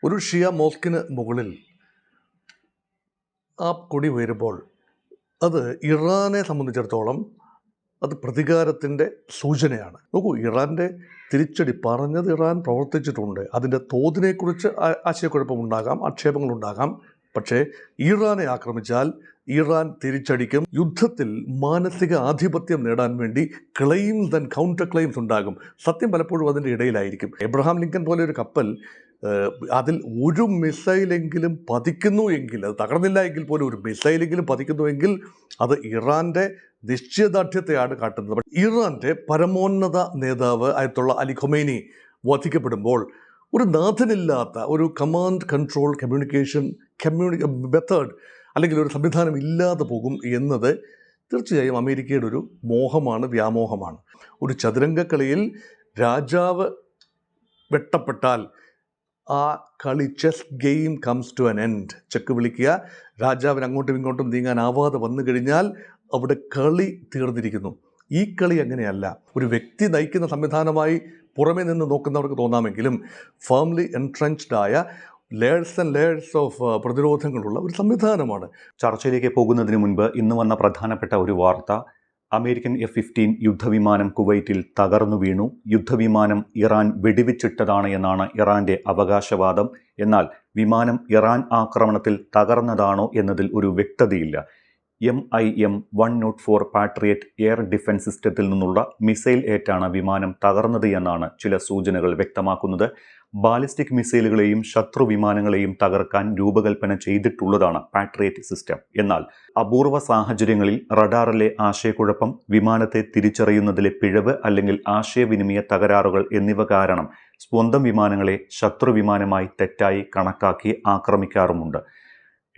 ഒരു ഷിയ മോസ്കിന് മുകളിൽ ആ കൊടി ഉയരുമ്പോൾ അത് ഇറാനെ സംബന്ധിച്ചിടത്തോളം അത് പ്രതികാരത്തിൻ്റെ സൂചനയാണ്. നോക്കൂ, ഇറാൻ്റെ തിരിച്ചടി പറഞ്ഞത് ഇറാൻ പ്രവർത്തിച്ചിട്ടുണ്ട്. അതിൻ്റെ തോതിനെക്കുറിച്ച് ആശയക്കുഴപ്പമുണ്ടാകാം, ആക്ഷേപങ്ങളുണ്ടാകാം. പക്ഷേ ഇറാനെ ആക്രമിച്ചാൽ ഇറാൻ തിരിച്ചടിക്കും. യുദ്ധത്തിൽ മാനസിക ആധിപത്യം നേടാൻ വേണ്ടി ക്ലെയിംസ് ആൻഡ് കൗണ്ടർ ക്ലെയിംസ് ഉണ്ടാകും. സത്യം പലപ്പോഴും അതിൻ്റെ ഇടയിലായിരിക്കും. എബ്രഹാം ലിങ്കൻ പോലെ ഒരു കപ്പൽ അതിൽ ഒരു മിസൈലെങ്കിലും പതിക്കുന്നു എങ്കിൽ, അത് തകർന്നില്ല എങ്കിൽ പോലും ഒരു മിസൈലെങ്കിലും പതിക്കുന്നുവെങ്കിൽ അത് ഇറാൻ്റെ നിശ്ചയദാർഢ്യത്തെയാണ് കാട്ടുന്നത്. ഇറാൻ്റെ പരമോന്നത നേതാവ് ആയത്തുള്ള അലി ഖൊമൈനി വധിക്കപ്പെടുമ്പോൾ ഒരു നാഥനില്ലാത്ത ഒരു കമാൻഡ് കൺട്രോൾ കമ്മ്യൂണിക്കേഷൻ മെത്തേഡ് അല്ലെങ്കിൽ ഒരു സംവിധാനം ഇല്ലാതെ പോകും എന്നത് തീർച്ചയായും അമേരിക്കയുടെ ഒരു മോഹമാണ്, വ്യാമോഹമാണ്. ഒരു ചതുരംഗക്കളിയിൽ രാജാവ് വെട്ടപ്പെട്ടാൽ ആ കളി chess game comes to an end. Check വിളിക്കുക, രാജാവിന് അങ്ങോട്ടും ഇങ്ങോട്ടും നീങ്ങാനാവാതെ വന്നു കഴിഞ്ഞാൽ അവിടെ കളി തീർന്നിരിക്കുന്നു. ഈ കളി അങ്ങനെയല്ല. ഒരു വ്യക്തി നയിക്കുന്ന സംവിധാനമായി പുറമേ നിന്ന് നോക്കുന്നവർക്ക് തോന്നാമെങ്കിലും ഫേംലി എൻട്രഞ്ച്ഡ് ആയ ലെയേഴ്സ് ആൻഡ് ലെയേഴ്സ് ഓഫ് പ്രതിരോധങ്ങളുള്ള ഒരു സംവിധാനമാണ്. ചർച്ചയിലേക്ക് പോകുന്നതിന് മുൻപ് ഇന്ന് വന്ന പ്രധാനപ്പെട്ട ഒരു വാർത്ത, അമേരിക്കൻ F-15 യുദ്ധവിമാനം കുവൈറ്റിൽ തകർന്നു വീണു. യുദ്ധവിമാനം ഇറാൻ വെടിവെച്ചിട്ടതാണ് എന്നാണ് ഇറാന്റെ അവകാശവാദം. എന്നാൽ വിമാനം ഇറാൻ ആക്രമണത്തിൽ തകർന്നതാണോ എന്നതിൽ ഒരു വ്യക്തതയില്ല. MIM-104 പാട്രിയറ്റ് എയർ ഡിഫൻസ് സിസ്റ്റത്തിൽ നിന്നുള്ള മിസൈൽ ഏറ്റാണ് വിമാനം തകർന്നത് എന്നാണ് ചില സൂചനകൾ വ്യക്തമാക്കുന്നത്. ബാലിസ്റ്റിക് മിസൈലുകളെയും ശത്രു വിമാനങ്ങളെയും തകർക്കാൻ രൂപകൽപ്പന ചെയ്തിട്ടുള്ളതാണ് പാട്രിയറ്റ് സിസ്റ്റം. എന്നാൽ അപൂർവ സാഹചര്യങ്ങളിൽ റഡാറിലെ ആശയക്കുഴപ്പം, വിമാനത്തെ തിരിച്ചറിയുന്നതിലെ പിഴവ് അല്ലെങ്കിൽ ആശയവിനിമയ തകരാറുകൾ എന്നിവ കാരണം സ്വന്തം വിമാനങ്ങളെ ശത്രു വിമാനമായി തെറ്റായി കണക്കാക്കി ആക്രമിക്കാറുമുണ്ട്.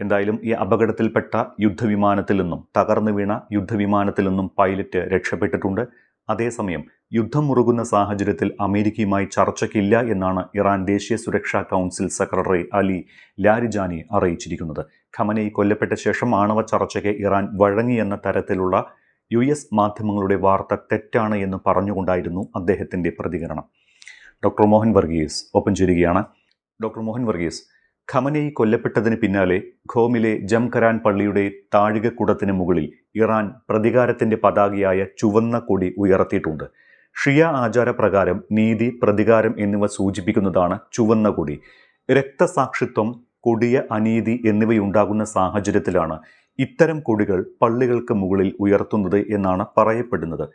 എന്തായാലും ഈ അപകടത്തിൽപ്പെട്ട യുദ്ധവിമാനത്തിൽ നിന്നും, തകർന്നു വീണ യുദ്ധവിമാനത്തിൽ നിന്നും പൈലറ്റ് രക്ഷപ്പെട്ടിട്ടുണ്ട്. അതേസമയം യുദ്ധം മുറുകുന്ന സാഹചര്യത്തിൽ അമേരിക്കയുമായി ചർച്ചയ്ക്കില്ല എന്നാണ് ഇറാൻ ദേശീയ സുരക്ഷാ കൗൺസിൽ സെക്രട്ടറി അലി ലാരിജാനി അറിയിച്ചിരിക്കുന്നത്. ഖമനേയി കൊല്ലപ്പെട്ട ശേഷം ആണവ ചർച്ചയ്ക്ക് ഇറാൻ വഴങ്ങിയെന്ന തരത്തിലുള്ള US മാധ്യമങ്ങളുടെ വാർത്ത തെറ്റാണ് എന്ന് പറഞ്ഞുകൊണ്ടായിരുന്നു അദ്ദേഹത്തിൻ്റെ പ്രതികരണം. ഡോക്ടർ മോഹൻ വർഗീസ് ഒപ്പം ചേരുകയാണ്. ഡോക്ടർ മോഹൻ വർഗീസ്, ഖമനേയി കൊല്ലപ്പെട്ടതിന് പിന്നാലെ ഖോമിലെ ജംഖരാൻ പള്ളിയുടെ താഴികക്കുടത്തിന് മുകളിൽ ഇറാൻ പ്രതികാരത്തിന്റെ പതാകയായ ചുവന്ന കൊടി ഉയർത്തിയിട്ടുണ്ട്. ഷിയ ആചാരപ്രകാരം നീതി, പ്രതികാരം എന്നിവ സൂചിപ്പിക്കുന്നതാണ് ചുവന്ന കൊടി. രക്തസാക്ഷിത്വം, കൊടിയ അനീതി എന്നിവയുണ്ടാകുന്ന സാഹചര്യത്തിലാണ് ഇത്തരം കൊടികൾ പള്ളികൾക്ക് മുകളിൽ ഉയർത്തുന്നത് എന്നാണ് പറയപ്പെടുന്നത്.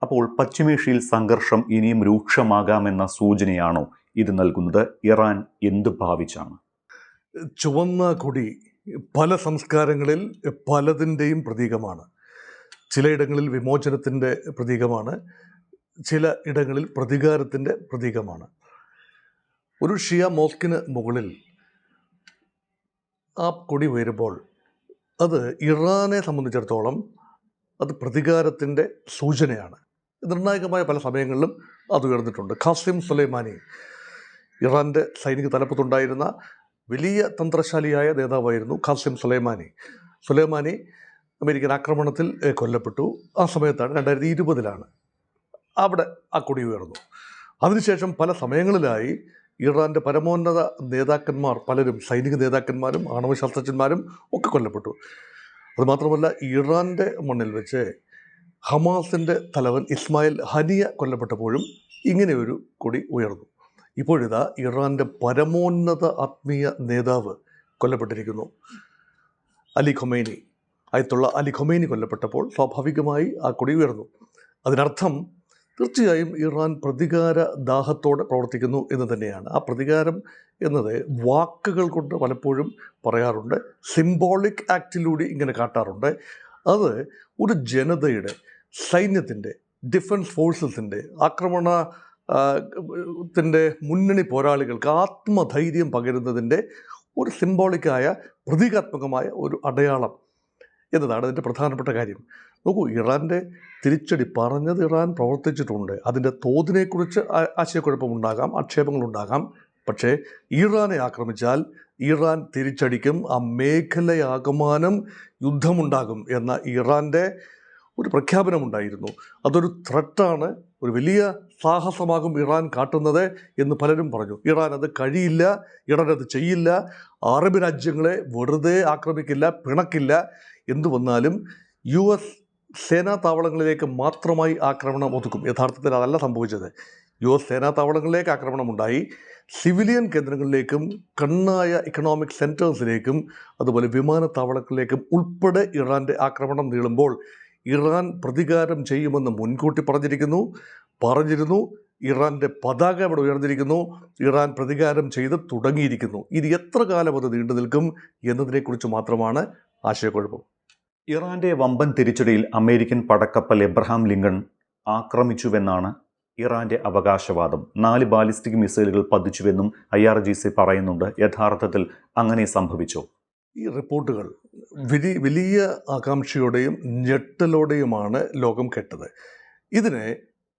അപ്പോൾ പശ്ചിമേഷ്യയിൽ സംഘർഷം ഇനിയും രൂക്ഷമാകാമെന്ന സൂചനയാണോ ഇത് നൽകുന്നത്? ഇറാൻ എന്ത് ഭാവിച്ചാണ്? ചുവന്ന കൊടി പല സംസ്കാരങ്ങളിൽ പലതിൻ്റെയും പ്രതീകമാണ്. ചിലയിടങ്ങളിൽ വിമോചനത്തിൻ്റെ പ്രതീകമാണ്, ചില ഇടങ്ങളിൽ പ്രതികാരത്തിൻ്റെ പ്രതീകമാണ്. ഒരു ഷിയ മോസ്കിന് മുകളിൽ ആ കൊടി ഉയരുമ്പോൾ അത് ഇറാനെ സംബന്ധിച്ചിടത്തോളം അത് പ്രതികാരത്തിൻ്റെ സൂചനയാണ്. നിർണായകമായ പല സമയങ്ങളിലും അത് ഉയർന്നിട്ടുണ്ട്. ഖാസിം സുലൈമാനി, ഇറാൻ്റെ സൈനിക തലപ്പത്തുണ്ടായിരുന്ന വലിയ തന്ത്രശാലിയായ നേതാവായിരുന്നു ഖാസിം സുലൈമാനി അമേരിക്കൻ ആക്രമണത്തിൽ കൊല്ലപ്പെട്ടു. ആ സമയത്താണ് 2020 അവിടെ ആ കൊടി ഉയർന്നു. അതിനുശേഷം പല സമയങ്ങളിലായി ഇറാൻ്റെ പരമോന്നത നേതാക്കന്മാർ പലരും, സൈനിക നേതാക്കന്മാരും ആണവശാസ്ത്രജ്ഞന്മാരും ഒക്കെ കൊല്ലപ്പെട്ടു. അതുമാത്രമല്ല, ഇറാൻ്റെ മണ്ണിൽ വെച്ച് ഹമാസിൻ്റെ തലവൻ ഇസ്മായിൽ ഹനിയ കൊല്ലപ്പെട്ടപ്പോഴും ഇങ്ങനെ ഒരു കൊടി ഉയർന്നു. ഇപ്പോഴിതാ ഇറാൻ്റെ പരമോന്നത ആത്മീയ നേതാവ് കൊല്ലപ്പെട്ടിരിക്കുന്നു. ആയത്തുള്ള അലി ഖൊമൈനി കൊല്ലപ്പെട്ടപ്പോൾ സ്വാഭാവികമായി ആ കൊടി ഉയർന്നു. അതിനർത്ഥം തീർച്ചയായും ഇറാൻ പ്രതികാര ദാഹത്തോടെ പ്രവർത്തിക്കുന്നു എന്ന് തന്നെയാണ്. ആ പ്രതികാരം എന്നത് വാക്കുകൾ കൊണ്ട് പലപ്പോഴും പറയാറുണ്ട്, സിംബോളിക് ആക്റ്റിലൂടെ ഇങ്ങനെ കാട്ടാറുണ്ട്. അത് ഒരു ജനതയുടെ, സൈന്യത്തിൻ്റെ, ഡിഫൻസ് ഫോഴ്സസിൻ്റെ, ആക്രമണത്തിൻ്റെ മുന്നണി പോരാളികൾക്ക് ആത്മധൈര്യം പകരുന്നതിൻ്റെ ഒരു സിംബോളിക്കായ, പ്രതീകാത്മകമായ ഒരു അടയാളം എന്നതാണ് അതിൻ്റെ പ്രധാനപ്പെട്ട കാര്യം. നോക്കൂ, ഇറാൻ്റെ തിരിച്ചടി പറഞ്ഞത് ഇറാൻ പ്രവർത്തിച്ചിട്ടുണ്ട്. അതിൻ്റെ തോതിനെക്കുറിച്ച് ആശയക്കുഴപ്പമുണ്ടാകാം, ആക്ഷേപങ്ങളുണ്ടാകാം. പക്ഷേ ഇറാനെ ആക്രമിച്ചാൽ ഇറാൻ തിരിച്ചടിക്കും, ആ മേഖലയാകമാനം യുദ്ധമുണ്ടാകും എന്ന ഇറാൻ്റെ ഒരു പ്രഖ്യാപനമുണ്ടായിരുന്നു. അതൊരു ത്രെട്ടാണ്, ഒരു വലിയ സാഹസമാകും ഇറാൻ കാട്ടുന്നത് എന്ന് പലരും പറഞ്ഞു. ഇറാൻ അത് കഴിയില്ല, ഇറാൻ അത് ചെയ്യില്ല, അറബ് രാജ്യങ്ങളെ വെറുതെ ആക്രമിക്കില്ല, പിണക്കില്ല. എന്തു വന്നാലും US സേനാ താവളങ്ങളിലേക്ക് മാത്രമായി ആക്രമണം ഒതുക്കും. യഥാർത്ഥത്തിൽ അതല്ല സംഭവിച്ചത്. US സേനാ താവളങ്ങളിലേക്ക് ആക്രമണമുണ്ടായി, സിവിലിയൻ കേന്ദ്രങ്ങളിലേക്കും കണ്ണായ ഇക്കണോമിക് സെൻറ്റേഴ്സിലേക്കും അതുപോലെ വിമാനത്താവളങ്ങളിലേക്കും ഉൾപ്പെടെ ഇറാൻ്റെ ആക്രമണം നീളുമ്പോൾ ഇറാൻ പ്രതികാരം ചെയ്യുമെന്ന് മുൻകൂട്ടി പറഞ്ഞിരുന്നു. ഇറാൻ്റെ പതാക അവിടെ ഉയർന്നിരിക്കുന്നു. ഇറാൻ പ്രതികാരം ചെയ്ത് തുടങ്ങിയിരിക്കുന്നു. ഇനി എത്ര കാലം അത് നീണ്ടു നിൽക്കും എന്നതിനെക്കുറിച്ച് മാത്രമാണ് ആശയക്കുഴപ്പം. ഇറാന്റെ വമ്പൻ തിരിച്ചടിയിൽ അമേരിക്കൻ പടക്കപ്പൽ എബ്രഹാം ലിങ്കൺ ആക്രമിച്ചുവെന്നാണ് ഇറാന്റെ അവകാശവാദം. 4 ബാലിസ്റ്റിക് മിസൈലുകൾ പതിച്ചുവെന്നും IRGC പറയുന്നുണ്ട്. യഥാർത്ഥത്തിൽ അങ്ങനെ സംഭവിച്ചോ? ഈ റിപ്പോർട്ടുകൾ വലിയ ആകാംക്ഷയോടെയും ഞെട്ടലോടെയുമാണ് ലോകം കേട്ടത്. ഇതിന്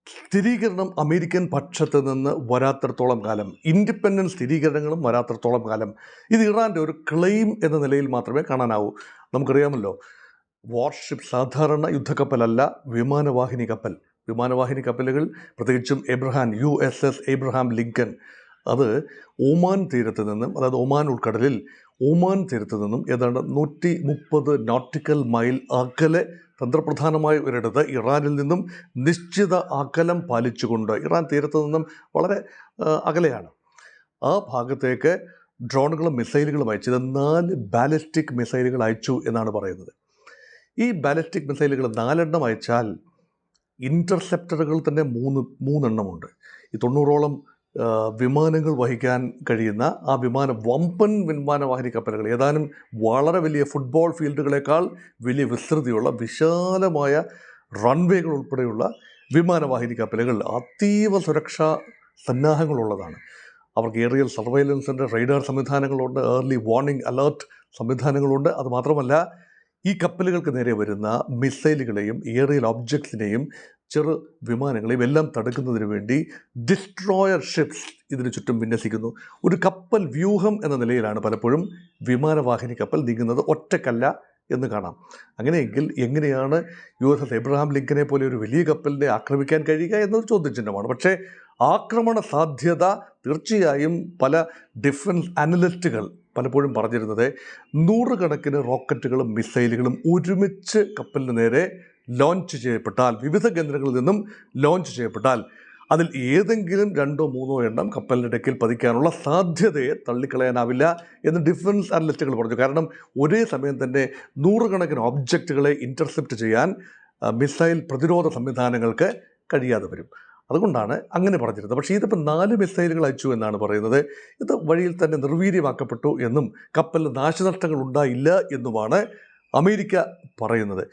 സ്ഥിരീകരണം അമേരിക്കൻ പക്ഷത്ത് നിന്ന് വരാത്തിടത്തോളം കാലം, ഇൻഡിപെൻഡൻറ്റ് സ്ഥിരീകരണങ്ങളും വരാത്തിടത്തോളം കാലം ഇത് ഇറാൻ്റെ ഒരു ക്ലെയിം എന്ന നിലയിൽ മാത്രമേ കാണാനാവൂ. നമുക്കറിയാമല്ലോ, വാർഷിപ്പ് സാധാരണ യുദ്ധക്കപ്പലല്ല, വിമാനവാഹിനി കപ്പലുകൾ, പ്രത്യേകിച്ചും USS എബ്രഹാം ലിങ്കൺ, അത് ഒമാൻ തീരത്ത് നിന്നും, അതായത് ഒമാൻ ഉൾക്കടലിൽ ഒമാൻ തീരത്ത് നിന്നും ഏതാണ്ട് 130 നോട്ടിക്കൽ മൈൽ അകലെ തന്ത്രപ്രധാനമായ ഒരിടത്ത് ഇറാനിൽ നിന്നും നിശ്ചിത അകലം പാലിച്ചുകൊണ്ട്, ഇറാൻ തീരത്ത് നിന്നും വളരെ അകലെയാണ്, ആ ഭാഗത്തേക്ക് ഡ്രോണുകളും മിസൈലുകളും അയച്ചത് 4 ബാലിസ്റ്റിക് മിസൈലുകൾ അയച്ചു എന്നാണ് പറയുന്നത്. ഈ ബാലിസ്റ്റിക് മിസൈലുകൾ 4 എണ്ണം അയച്ചാൽ ഇൻ്റർസെപ്റ്ററുകൾ തന്നെ 3 എണ്ണമുണ്ട്. ഈ 90ഓളം വിമാനങ്ങൾ വഹിക്കാൻ കഴിയുന്ന ആ വമ്പൻ വിമാനവാഹിനി കപ്പലുകൾ, ഏതാനും വളരെ വലിയ ഫുട്ബോൾ ഫീൽഡുകളേക്കാൾ വലിയ വിസ്തൃതിയുള്ള വിശാലമായ റൺവേകൾ ഉൾപ്പെടെയുള്ള വിമാനവാഹിനി കപ്പലുകൾ അതീവ സുരക്ഷാ സന്നാഹങ്ങളുള്ളതാണ്. അവർക്ക് ഏറിയൽ സർവൈലൻസിൻ്റെ റേഡാർ സംവിധാനങ്ങളുണ്ട്, ഏർലി വാർണിംഗ് അലേർട്ട് സംവിധാനങ്ങളുണ്ട്. അതുമാത്രമല്ല, ഈ കപ്പലുകൾക്ക് നേരെ വരുന്ന മിസൈലുകളെയും ഏറിയൽ ഒബ്ജക്ട്സിനെയും ചെറു വിമാനങ്ങളെയും എല്ലാം തടുക്കുന്നതിന് വേണ്ടി ഡിസ്ട്രോയർ ഷിപ്സ് ഇതിന് ചുറ്റും വിന്യസിക്കുന്നു. ഒരു കപ്പൽ വ്യൂഹം എന്ന നിലയിലാണ് പലപ്പോഴും വിമാനവാഹിനി കപ്പൽ നീങ്ങുന്നത്, ഒറ്റക്കല്ല എന്ന് കാണാം. അങ്ങനെയെങ്കിൽ എങ്ങനെയാണ് USS എബ്രഹാം ലിങ്കനെ പോലെ ഒരു വലിയ കപ്പലിനെ ആക്രമിക്കാൻ കഴിയുക എന്നത് ചോദ്യചിഹ്നമാണ്. പക്ഷേ ആക്രമണ സാധ്യത തീർച്ചയായും പല ഡിഫൻസ് അനലിസ്റ്റുകൾ പലപ്പോഴും പറഞ്ഞിരുന്നത് 100 കണക്കിന് റോക്കറ്റുകളും മിസൈലുകളും ഒരുമിച്ച് കപ്പലിന് നേരെ ലോഞ്ച് ചെയ്യപ്പെട്ടാൽ, വിവിധ കേന്ദ്രങ്ങളിൽ നിന്നും ലോഞ്ച് ചെയ്യപ്പെട്ടാൽ, അതിൽ ഏതെങ്കിലും 2-3 എണ്ണം കപ്പലിൻ്റെ ഡെക്കിൽ പതിക്കാനുള്ള സാധ്യതയെ തള്ളിക്കളയാനാവില്ല എന്ന് ഡിഫൻസ് അനലിസ്റ്റുകൾ പറഞ്ഞു. കാരണം ഒരേ സമയം തന്നെ 100 കണക്കിന് ഒബ്ജക്റ്റുകളെ ഇൻ്റർസെപ്റ്റ് ചെയ്യാൻ മിസൈൽ പ്രതിരോധ സംവിധാനങ്ങൾക്ക് കഴിയാതെ വരും. അതുകൊണ്ടാണ് അങ്ങനെ പറഞ്ഞിരുന്നത്. പക്ഷേ ഇതിപ്പോൾ 4 മിസൈലുകൾ അയച്ചു എന്നാണ് പറയുന്നത്. ഇത് വഴിയിൽ തന്നെ നിർവീര്യമാക്കപ്പെട്ടു എന്നും കപ്പലിന് നാശനഷ്ടങ്ങൾ ഉണ്ടായില്ല എന്നുമാണ് അമേരിക്ക പറയുന്നത്.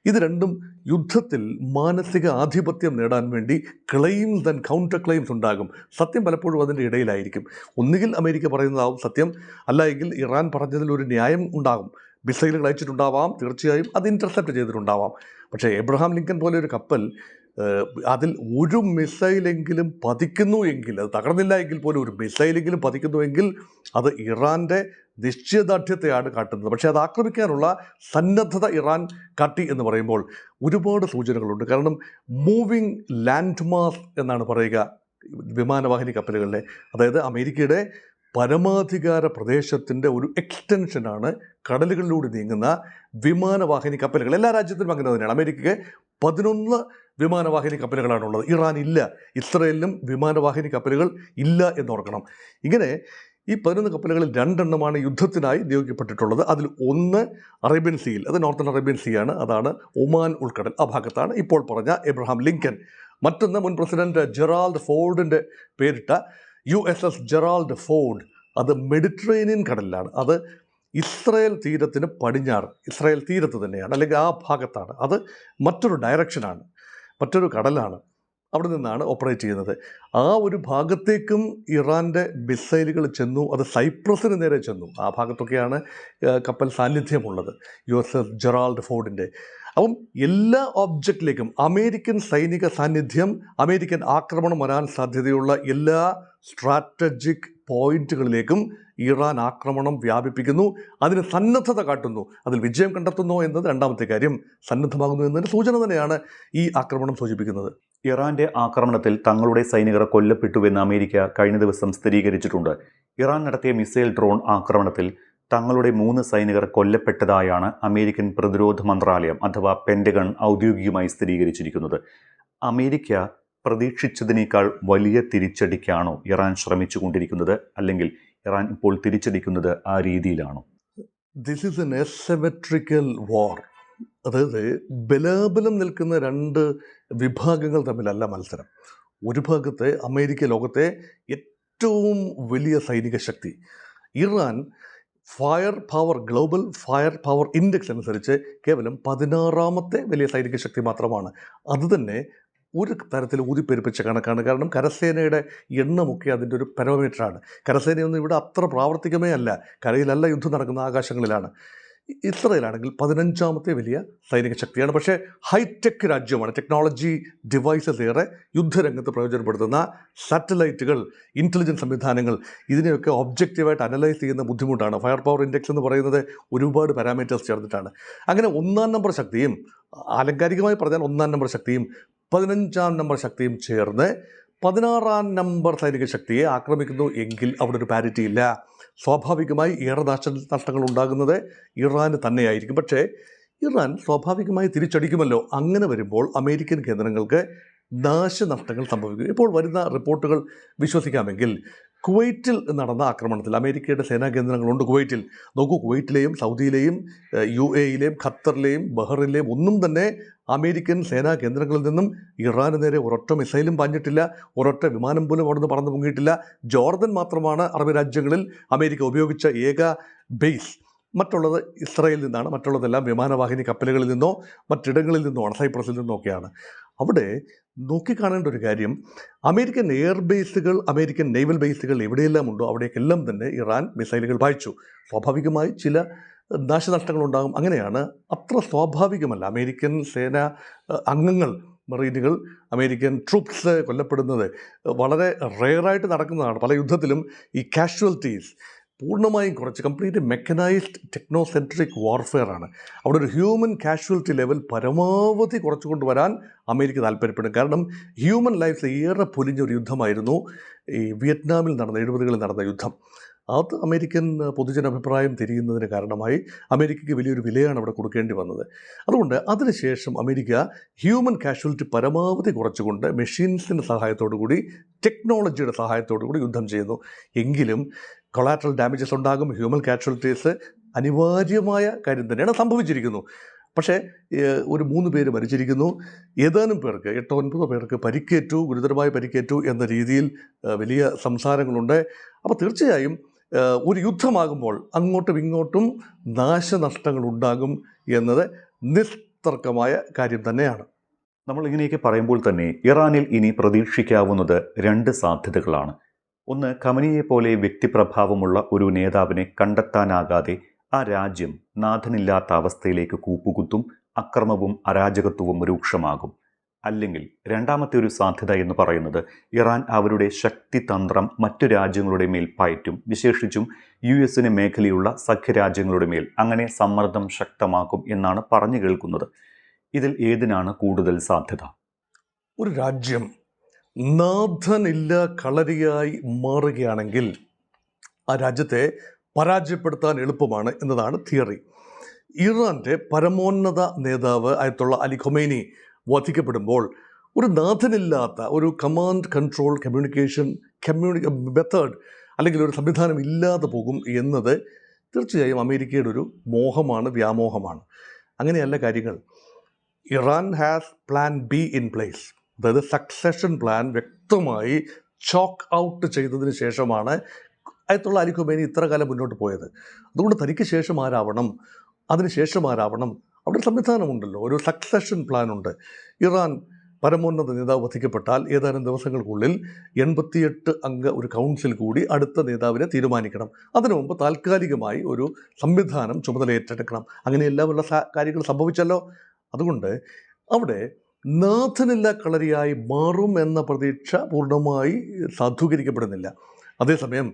ഇത് രണ്ടും യുദ്ധത്തിൽ മാനസിക ആധിപത്യം നേടാൻ വേണ്ടി ക്ലെയിംസ് ആൻഡ് കൗണ്ടർ ക്ലെയിംസ് ഉണ്ടാകും. സത്യം പലപ്പോഴും അതിൻ്റെ ഇടയിലായിരിക്കും. ഒന്നുകിൽ അമേരിക്ക പറയുന്നതാവും സത്യം, അല്ല എങ്കിൽ ഇറാൻ പറഞ്ഞതിൽ ഒരു ന്യായം ഉണ്ടാകും. മിസൈലുകൾ അയച്ചിട്ടുണ്ടാവാം, തീർച്ചയായും അത് ഇൻ്റർസെപ്റ്റ് ചെയ്തിട്ടുണ്ടാവാം. പക്ഷേ എബ്രഹാം ലിങ്കൺ പോലെ ഒരു കപ്പൽ, അതിൽ ഒരു മിസൈലെങ്കിലും പതിക്കുന്നു എങ്കിൽ, അത് തകർന്നില്ല എങ്കിൽ പോലും ഒരു മിസൈലെങ്കിലും പതിക്കുന്നുവെങ്കിൽ അത് ഇറാൻ്റെ നിശ്ചയദാർഢ്യത്തെയാണ് കാട്ടുന്നത്. പക്ഷേ അത് ആക്രമിക്കാനുള്ള സന്നദ്ധത ഇറാൻ കാട്ടി എന്ന് പറയുമ്പോൾ ഒരുപാട് സൂചനകളുണ്ട്. കാരണം മൂവിങ് ലാൻഡ് മാസ് എന്നാണ് പറയുക വിമാനവാഹിനി കപ്പലുകളിലെ, അതായത് അമേരിക്കയുടെ പരമാധികാര പ്രദേശത്തിൻ്റെ ഒരു എക്സ്റ്റൻഷനാണ് കടലുകളിലൂടെ നീങ്ങുന്ന വിമാനവാഹിനി കപ്പലുകൾ. എല്ലാ രാജ്യത്തിനും അങ്ങനെ തന്നെയാണ്. അമേരിക്കയ്ക്ക് 11 വിമാനവാഹിനി കപ്പലുകളാണുള്ളത്, ഇറാൻ ഇല്ല. ഇസ്രയേലിനും വിമാനവാഹിനി കപ്പലുകൾ ഇല്ല എന്നോർക്കണം. ഇങ്ങനെ ഈ 11 കപ്പലുകളിൽ 2 എണ്ണമാണ് യുദ്ധത്തിനായി നിയോഗിക്കപ്പെട്ടിട്ടുള്ളത്. അതിൽ ഒന്ന് അറേബ്യൻ സീയിൽ, അത് നോർത്തേൺ അറേബ്യൻ സീ ആണ്, അതാണ് ഒമാൻ ഉൾക്കടൽ, ആ ഭാഗത്താണ് ഇപ്പോൾ പറഞ്ഞ എബ്രഹാം ലിങ്കൺ. മറ്റൊന്ന് മുൻ പ്രസിഡന്റ് ജെറാൾഡ് ഫോർഡിൻ്റെ പേരിട്ട USS ജെറാൾഡ് ഫോർഡ്, അത് മെഡിറ്ററേനിയൻ കടലിലാണ്. അത് ഇസ്രയേൽ തീരത്തിന് പടിഞ്ഞാറ്, ഇസ്രയേൽ തീരത്ത് തന്നെയാണ്, അല്ലെങ്കിൽ ആ ഭാഗത്താണ്. അത് മറ്റൊരു ഡയറക്ഷനാണ്, മറ്റൊരു കടലാണ്. അവിടെ നിന്നാണ് ഓപ്പറേറ്റ് ചെയ്യുന്നത്. ആ ഒരു ഭാഗത്തേക്കും ഇറാൻ്റെ മിസൈലുകൾ ചെന്നു. അത് സൈപ്രസിന് നേരെ ചെന്നു. ആ ഭാഗത്തൊക്കെയാണ് കപ്പൽ സാന്നിധ്യമുള്ളത്, USS ജെറാൾഡ് ഫോർഡിൻ്റെ. അപ്പം എല്ലാ ഒബ്ജക്റ്റിലേക്കും അമേരിക്കൻ സൈനിക സാന്നിധ്യം, അമേരിക്കൻ ആക്രമണം വരാൻ സാധ്യതയുള്ള എല്ലാ സ്ട്രാറ്റജിക് പോയിന്റുകളിലേക്കും ഇറാൻ ആക്രമണം വ്യാപിപ്പിക്കുന്നു, അതിന് സന്നദ്ധത കാട്ടുന്നു. അതിൽ വിജയം കണ്ടെത്തുന്നോ എന്നത് രണ്ടാമത്തെ കാര്യം. സന്നദ്ധമാകുന്നു എന്നതിൻ്റെ സൂചന തന്നെയാണ് ഈ ആക്രമണം സൂചിപ്പിക്കുന്നത്. ഇറാന്റെ ആക്രമണത്തിൽ തങ്ങളുടെ സൈനികർ കൊല്ലപ്പെട്ടുവെന്ന് അമേരിക്ക കഴിഞ്ഞ ദിവസം സ്ഥിരീകരിച്ചിട്ടുണ്ട്. ഇറാൻ നടത്തിയ മിസൈൽ ഡ്രോൺ ആക്രമണത്തിൽ തങ്ങളുടെ 3 സൈനികർ കൊല്ലപ്പെട്ടതായാണ് അമേരിക്കൻ പ്രതിരോധ മന്ത്രാലയം അഥവാ പെന്റഗൺ ഔദ്യോഗികമായി സ്ഥിരീകരിച്ചിരിക്കുന്നത്. അമേരിക്ക പ്രതീക്ഷിച്ചതിനേക്കാൾ വലിയ തിരിച്ചടിക്കാണോ ഇറാൻ ശ്രമിച്ചുകൊണ്ടിരിക്കുന്നത്, അല്ലെങ്കിൽ ഇറാൻ ഇപ്പോൾ തിരിച്ചടിക്കുന്നത് ആ രീതിയിലാണോ? ദിസ് ഈസ് എൻ എസിമെട്രിക്കൽ വാർ. അതായത് ബലാബലം നിൽക്കുന്ന 2 വിഭാഗങ്ങൾ തമ്മിലല്ല മത്സരം. ഒരു ഭാഗത്ത് അമേരിക്ക ലോകത്തെ ഏറ്റവും വലിയ സൈനിക ശക്തി. Iran global fire power index അനുസരിച്ച് കേവലം 16ാമത്തെ വലിയ സൈനിക ശക്തി മാത്രമാണ്. അതുതന്നെ ഒരു തരത്തിൽ ഊതിപ്പെരുപ്പിച്ച കണക്കാണ്. കാരണം കരസേനയുടെ എണ്ണമൊക്കെ അതിൻ്റെ ഒരു പാരാമീറ്ററാണ്. കരസേനയൊന്നും ഇവിടെ അത്ര പ്രാവർത്തികമേ അല്ല. കരയിലല്ല യുദ്ധം നടക്കുന്ന, ആകാശങ്ങളിലാണ്. ഇസ്രയേലാണെങ്കിൽ 15ാമത്തെ വലിയ സൈനിക ശക്തിയാണ്. പക്ഷേ ഹൈടെക് രാജ്യമാണ്. ടെക്നോളജി ഡിവൈസസ് ഏറെ യുദ്ധരംഗത്ത് പ്രയോജനപ്പെടുത്തുന്ന സാറ്റലൈറ്റുകൾ, ഇൻ്റലിജൻസ് സംവിധാനങ്ങൾ, ഇതിനെയൊക്കെ ഒബ്ജക്റ്റീവായിട്ട് അനലൈസ് ചെയ്യുന്ന ബുദ്ധിമുട്ടാണ്. ഫയർ പവർ ഇൻഡെക്സ് എന്ന് പറയുന്നത് ഒരുപാട് പാരാമീറ്റേഴ്സ് ചേർന്നിട്ടാണ്. അങ്ങനെ 1-ാം നമ്പർ ശക്തിയും, ആലങ്കാരികമായി പറഞ്ഞാൽ 1-ാം നമ്പർ ശക്തിയും 15ാം നമ്പർ ശക്തിയും ചേർന്ന് 16ാം നമ്പർ സൈനിക ശക്തിയെ ആക്രമിക്കുന്നു എങ്കിൽ അവിടെ ഒരു പാരിറ്റി ഇല്ല. സ്വാഭാവികമായി ഏറെ നഷ്ടങ്ങൾ ഉണ്ടാകുന്നത് ഇറാന് തന്നെയായിരിക്കും. പക്ഷേ ഇറാൻ സ്വാഭാവികമായി തിരിച്ചടിക്കുമല്ലോ. അങ്ങനെ വരുമ്പോൾ അമേരിക്കൻ കേന്ദ്രങ്ങൾക്ക് നാശനഷ്ടങ്ങൾ സംഭവിക്കും. ഇപ്പോൾ വരുന്ന റിപ്പോർട്ടുകൾ വിശ്വസിക്കാമെങ്കിൽ കുവൈറ്റിൽ നടന്ന ആക്രമണത്തിൽ അമേരിക്കയുടെ സേനാ കേന്ദ്രങ്ങളുണ്ട് കുവൈറ്റിൽ. നോക്കൂ, കുവൈറ്റിലെയും സൗദിയിലെയും UAEയിലെയും ഖത്തറിലെയും ബഹ്റിനിലെയും ഒന്നും തന്നെ അമേരിക്കൻ സേനാ കേന്ദ്രങ്ങളിൽ നിന്നും ഇറാന് നേരെ ഒരൊറ്റ മിസൈലും പാഞ്ഞിട്ടില്ല, ഒരൊറ്റ വിമാനം പോലും അവിടുന്ന് പറന്ന് പൊങ്ങിയിട്ടില്ല. ജോർദൻ മാത്രമാണ് അറബ് രാജ്യങ്ങളിൽ അമേരിക്ക ഉപയോഗിച്ച ഏക ബേസ്. മറ്റുള്ളത് ഇസ്രായേലിൽ നിന്നാണ്. മറ്റുള്ളതെല്ലാം വിമാനവാഹിനി കപ്പലുകളിൽ നിന്നോ മറ്റിടങ്ങളിൽ നിന്നോ സൈപ്രസിൽ നിന്നോ ഒക്കെയാണ്. അവിടെ നോക്കിക്കാണേണ്ട ഒരു കാര്യം, അമേരിക്കൻ എയർ ബേസുകൾ, അമേരിക്കൻ നേവൽ ബേസുകൾ എവിടെയെല്ലാം ഉണ്ടോ അവിടേക്കെല്ലാം തന്നെ ഇറാൻ മിസൈലുകൾ പായിച്ചു. സ്വാഭാവികമായി ചില നാശനഷ്ടങ്ങളുണ്ടാകും. അങ്ങനെയാണ്. അത്ര സ്വാഭാവികമല്ല. അമേരിക്കൻ സേന അംഗങ്ങൾ, മറീനുകൾ, അമേരിക്കൻ ട്രൂപ്സ് കൊല്ലപ്പെടുന്നത് വളരെ റെയറായിട്ട് നടക്കുന്നതാണ്. പല യുദ്ധത്തിലും ഈ കാഷ്വാലിറ്റീസ് പൂർണ്ണമായും കുറച്ച് കംപ്ലീറ്റ് മെക്കനൈസ്ഡ് ടെക്നോസെൻട്രിക് വാർഫെയർ ആണ്. അവിടെ ഒരു ഹ്യൂമൻ കാഷ്വാലിറ്റി ലെവൽ പരമാവധി കുറച്ചു കൊണ്ടുവരാൻ അമേരിക്ക താല്പര്യപ്പെടും. കാരണം ഹ്യൂമൻ ലൈഫ്സ് ഏറെ പൊലിഞ്ഞൊരു യുദ്ധമായിരുന്നു ഈ വിയറ്റ്നാമിൽ നടന്ന 70കളിൽ നടന്ന യുദ്ധം. അത് അമേരിക്കൻ പൊതുജനാഭിപ്രായം തിരിയുന്നതിന് കാരണമായി അമേരിക്കയ്ക്ക് വലിയൊരു വിലയാണ് അവിടെ കൊടുക്കേണ്ടി വന്നത്. അതുകൊണ്ട് അതിനുശേഷം അമേരിക്ക ഹ്യൂമൻ കാഷ്വാലിറ്റി പരമാവധി കുറച്ചുകൊണ്ട് മെഷീൻസിൻ്റെ സഹായത്തോടു കൂടി, ടെക്നോളജിയുടെ സഹായത്തോടു കൂടി യുദ്ധം ചെയ്യുന്നു. എങ്കിലും കൊളാറ്ററൽ ഡാമേജസ് ഉണ്ടാകും. ഹ്യൂമൻ കാഷ്വാലിറ്റീസ് അനിവാര്യമായ കാര്യം തന്നെയാണ്, സംഭവിച്ചിരിക്കുന്നു. പക്ഷേ ഒരു 3 പേര് മരിച്ചിരിക്കുന്നു. ഏതാനും പേർക്ക് 8-9 പേർക്ക് പരിക്കേറ്റു, ഗുരുതരമായി പരിക്കേറ്റു എന്ന രീതിയിൽ വലിയ സംസാരങ്ങളുണ്ട്. അപ്പോൾ തീർച്ചയായും ഒരു യുദ്ധമാകുമ്പോൾ അങ്ങോട്ടും ഇങ്ങോട്ടും നാശനഷ്ടങ്ങൾ ഉണ്ടാകും എന്നത് നിസ്തർക്കമായ കാര്യം തന്നെയാണ്. നമ്മൾ ഇങ്ങനെയൊക്കെ പറയുമ്പോൾ തന്നെ ഇറാനിൽ ഇനി പ്രതീക്ഷിക്കാവുന്നത് 2 സാധ്യതകളാണ്. ഒന്ന്, ഖമനിയെ പോലെ വ്യക്തിപ്രഭാവമുള്ള ഒരു നേതാവിനെ കണ്ടെത്താനാകാതെ ആ രാജ്യം നാഥനില്ലാത്ത അവസ്ഥയിലേക്ക് കൂപ്പുകുത്തും, അക്രമവും അരാജകത്വവും രൂക്ഷമാകും. അല്ലെങ്കിൽ രണ്ടാമത്തെ ഒരു സാധ്യത എന്ന് പറയുന്നത് ഇറാൻ അവരുടെ ശക്തിതന്ത്രം മറ്റു രാജ്യങ്ങളുടെ മേൽ പയറ്റും, വിശേഷിച്ചും US മേഖലയുള്ള സഖ്യരാജ്യങ്ങളുടെ മേൽ അങ്ങനെ സമ്മർദ്ദം ശക്തമാക്കും എന്നാണ് പറഞ്ഞു കേൾക്കുന്നത്. ഇതിൽ ഏതിനാണ് കൂടുതൽ സാധ്യത? ഒരു രാജ്യം നാഥനില്ല കളരിയായി മാറുകയാണെങ്കിൽ ആ രാജ്യത്തെ പരാജയപ്പെടുത്താൻ എളുപ്പമാണ് എന്നതാണ് തിയറി. ഇറാൻ്റെ പരമോന്നത നേതാവ് ആയത്തുള്ള അലി ഖൊമൈനി വധിക്കപ്പെടുമ്പോൾ ഒരു നാഥനില്ലാത്ത ഒരു കമാൻഡ് കൺട്രോൾ കമ്മ്യൂണിക്കേഷൻ മെത്തേഡ് അല്ലെങ്കിൽ ഒരു സംവിധാനം ഇല്ലാതെ പോകും എന്നത് തീർച്ചയായും അമേരിക്കയുടെ ഒരു മോഹമാണ്, വ്യാമോഹമാണ്. അങ്ങനെയല്ല കാര്യങ്ങൾ. Iran has plan B in place. അതായത് സക്സഷൻ പ്ലാൻ വ്യക്തമായി ചോക്ക് ഔട്ട് ചെയ്തതിന് ശേഷമാണ് ആയത്തുള്ള അലി ഖൊമൈനി ഇത്ര കാലം മുന്നോട്ട് പോയത്. അതുകൊണ്ട് തനിക്ക് ശേഷം ആരാവണം, അതിനുശേഷം ആരാവണം, അവിടെ ഒരു സംവിധാനമുണ്ടല്ലോ, ഒരു സക്സഷൻ പ്ലാനുണ്ട്. ഇറാൻ പരമോന്നത നേതാവ് വധിക്കപ്പെട്ടാൽ ഏതാനും ദിവസങ്ങൾക്കുള്ളിൽ 88 അംഗ ഒരു കൗൺസിൽ കൂടി അടുത്ത നേതാവിനെ തീരുമാനിക്കണം. അതിനു മുമ്പ് താൽക്കാലികമായി ഒരു സംവിധാനം ചുമതല ഏറ്റെടുക്കണം. അങ്ങനെയെല്ലാമുള്ള കാര്യങ്ങൾ സംഭവിച്ചല്ലോ. അതുകൊണ്ട് അവിടെ നാഥനില്ല കളരിയായി മാറും എന്ന പ്രതീക്ഷ പൂർണ്ണമായി സാധൂകരിക്കപ്പെടുന്നില്ല. അതേസമയം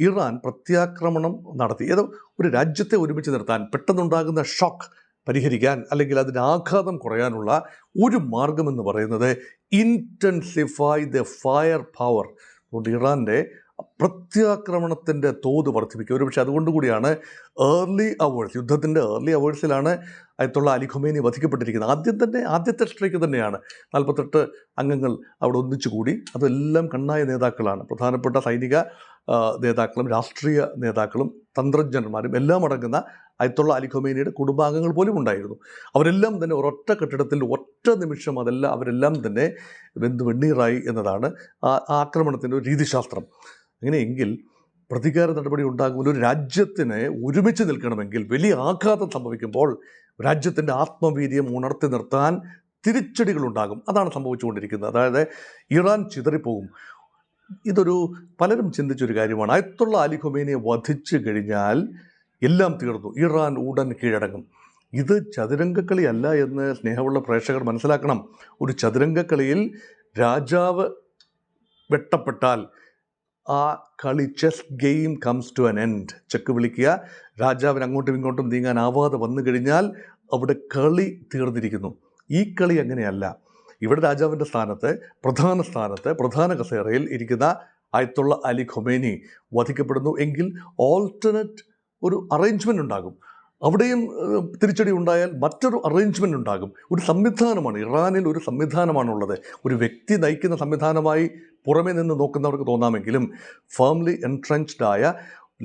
ഇറാൻ പ്രത്യാക്രമണം നടത്തി. ഏതോ ഒരു രാജ്യത്തെ ഒരുമിച്ച് നിർത്താൻ, പെട്ടെന്നുണ്ടാകുന്ന ഷോക്ക് പരിഹരിക്കാൻ, അല്ലെങ്കിൽ അതിൻ്റെ ആഘാതം കുറയാനുള്ള ഒരു മാർഗമെന്ന് പറയുന്നത് ഇൻറ്റൻസിഫൈ ദ ഫയർ പവർ. അതുകൊണ്ട് ഇറാൻ്റെ പ്രത്യാക്രമണത്തിൻ്റെ തോത് വർദ്ധിപ്പിക്കുക. ഒരുപക്ഷെ അതുകൊണ്ടുകൂടിയാണ് യുദ്ധത്തിൻ്റെ ഏർലി അവേഴ്സിലാണ് അയത്തുള്ള അലി ഖൊമേനി വധിക്കപ്പെട്ടിരിക്കുന്നത്. ആദ്യത്തെ സ്ട്രൈക്ക് തന്നെയാണ്. 48 അംഗങ്ങൾ അവിടെ ഒന്നിച്ചുകൂടി. അതെല്ലാം കണ്ണായ നേതാക്കളാണ്. പ്രധാനപ്പെട്ട സൈനിക നേതാക്കളും രാഷ്ട്രീയ നേതാക്കളും തന്ത്രജ്ഞന്മാരും എല്ലാം അടങ്ങുന്ന അയത്തുള്ള അലി ഖൊമേനിയുടെ കുടുംബാംഗങ്ങൾ പോലും ഉണ്ടായിരുന്നു. അവരെല്ലാം തന്നെ ഒരൊറ്റ കെട്ടിടത്തിൽ ഒറ്റ നിമിഷം അവരെല്ലാം തന്നെ വെണ്ണീറായി എന്നതാണ് ആക്രമണത്തിൻ്റെ ഒരു രീതിശാസ്ത്രം. അങ്ങനെയെങ്കിൽ പ്രതികാര നടപടി ഉണ്ടാകുമ്പോൾ ഒരു രാജ്യത്തിന് ഒരുമിച്ച് നിൽക്കണമെങ്കിൽ വലിയ ആഘാതം സംഭവിക്കുമ്പോൾ രാജ്യത്തിൻ്റെ ആത്മവീര്യം ഉണർത്തി നിർത്താൻ തിരിച്ചടികളുണ്ടാകും. അതാണ് സംഭവിച്ചുകൊണ്ടിരിക്കുന്നത്. അതായത് ഇറാൻ ചിതറിപ്പോകും. പലരും ചിന്തിച്ചൊരു കാര്യമാണ്. അയത്തുള്ള അലി ഖൊമേനിയെ വധിച്ചു കഴിഞ്ഞാൽ എല്ലാം തീർന്നു, ഇറാൻ ഉടൻ കീഴടങ്ങും. ഇത് ചതുരംഗക്കളിയല്ല എന്ന് സ്നേഹമുള്ള പ്രേക്ഷകർ മനസ്സിലാക്കണം. ഒരു ചതുരംഗക്കളിയിൽ രാജാവ് വെട്ടപ്പെട്ടാൽ ആ കളി chess game comes to an end. Check വിളിക്കുക. രാജാവിന് അങ്ങോട്ടും ഇങ്ങോട്ടും നീങ്ങാനാവാതെ വന്നു കഴിഞ്ഞാൽ അവിടെ കളി തീർന്നിരിക്കുന്നു. ഈ കളി അങ്ങനെയല്ല. ഇവിടെ രാജാവിൻ്റെ സ്ഥാനത്ത്, പ്രധാന കസേരയിൽ ഇരിക്കുന്ന അയത്തുള്ള അലി ഖൊമേനി വധിക്കപ്പെടുന്നു എങ്കിൽ ഓൾട്ടർനേറ്റ് ഒരു അറേഞ്ച്മെൻ്റ് ഉണ്ടാകും. അവിടെയും തിരിച്ചടി ഉണ്ടായാൽ മറ്റൊരു അറേഞ്ച്മെൻ്റ് ഉണ്ടാകും. ഒരു സംവിധാനമാണ്, ഇറാനിൽ ഒരു സംവിധാനമാണുള്ളത്. ഒരു വ്യക്തി നയിക്കുന്ന സംവിധാനമായി പുറമേ നിന്ന് നോക്കുന്നവർക്ക് തോന്നാമെങ്കിലും ഫേംലി എൻട്രഞ്ച്ഡ് ആയ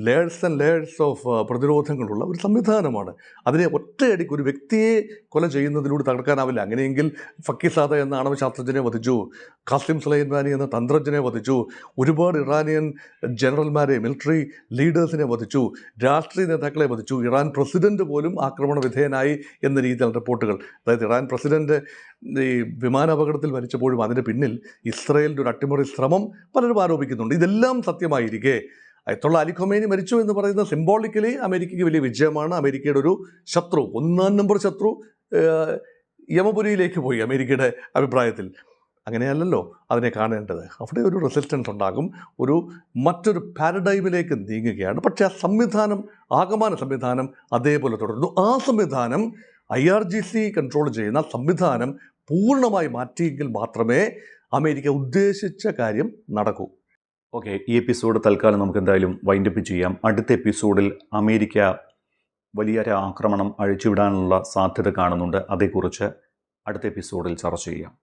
ലെയേഴ്സ് ആൻഡ് ലെയേഴ്സ് ഓഫ് പ്രതിരോധങ്ങളുള്ള ഒരു സംവിധാനമാണ്. അതിനെ ഒറ്റയടിക്ക് ഒരു വ്യക്തിയെ കൊല ചെയ്യുന്നതിലൂടെ തകർക്കാനാവില്ല. അങ്ങനെയെങ്കിൽ ഫക്കീസാദ എന്ന ആണവശാസ്ത്രജ്ഞനെ വധിച്ചു, ഖാസിം സുലൈമാനി എന്ന തന്ത്രജ്ഞനെ വധിച്ചു, ഒരുപാട് ഇറാനിയൻ ജനറൽമാരെ, മിലിറ്ററി ലീഡേഴ്സിനെ വധിച്ചു, രാഷ്ട്രീയ നേതാക്കളെ വധിച്ചു, ഇറാൻ പ്രസിഡന്റ് പോലും ആക്രമണ വിധേയനായി എന്ന രീതിയിലാണ് റിപ്പോർട്ടുകൾ. അതായത് ഇറാൻ പ്രസിഡന്റ് ഈ വിമാനാപകടത്തിൽ മരിച്ചപ്പോഴും അതിന് പിന്നിൽ ഇസ്രയേലിൻ്റെ ഒരു അട്ടിമറി ശ്രമം പലരും ആരോപിക്കുന്നുണ്ട്. ഇതെല്ലാം സത്യമായിരിക്കെ അയത്തുള്ള അലി ഖൊമേനി മരിച്ചു എന്ന് പറയുന്നത് സിംബോളിക്കലി അമേരിക്കയ്ക്ക് വലിയ വിജയമാണ്. അമേരിക്കയുടെ ഒരു ശത്രു, 1-ാം നമ്പർ ശത്രു യമപുരിയിലേക്ക് പോയി അമേരിക്കയുടെ അഭിപ്രായത്തിൽ. അങ്ങനെയല്ലല്ലോ അതിനെ കാണേണ്ടത്. അവിടെ ഒരു റെസിസ്റ്റൻസ് ഉണ്ടാകും, മറ്റൊരു പാരഡൈമിലേക്ക് നീങ്ങുകയാണ്. പക്ഷേ ആ സംവിധാനം, ആകമാന സംവിധാനം അതേപോലെ തുടരുന്നു. ആ സംവിധാനം IRGC കൺട്രോൾ ചെയ്യുന്ന സംവിധാനം പൂർണ്ണമായി മാറ്റിയെങ്കിൽ മാത്രമേ അമേരിക്ക ഉദ്ദേശിച്ച കാര്യം നടക്കൂ. ഓക്കെ, ഈ എപ്പിസോഡ് തൽക്കാലം നമുക്ക് എന്തായാലും വൈൻഡപ്പ് ചെയ്യാം. അടുത്ത എപ്പിസോഡിൽ അമേരിക്ക വലിയൊരു ആക്രമണം അഴിച്ചുവിടാനുള്ള സാധ്യത കാണുന്നുണ്ട്. അതേക്കുറിച്ച് അടുത്ത എപ്പിസോഡിൽ ചർച്ച ചെയ്യാം.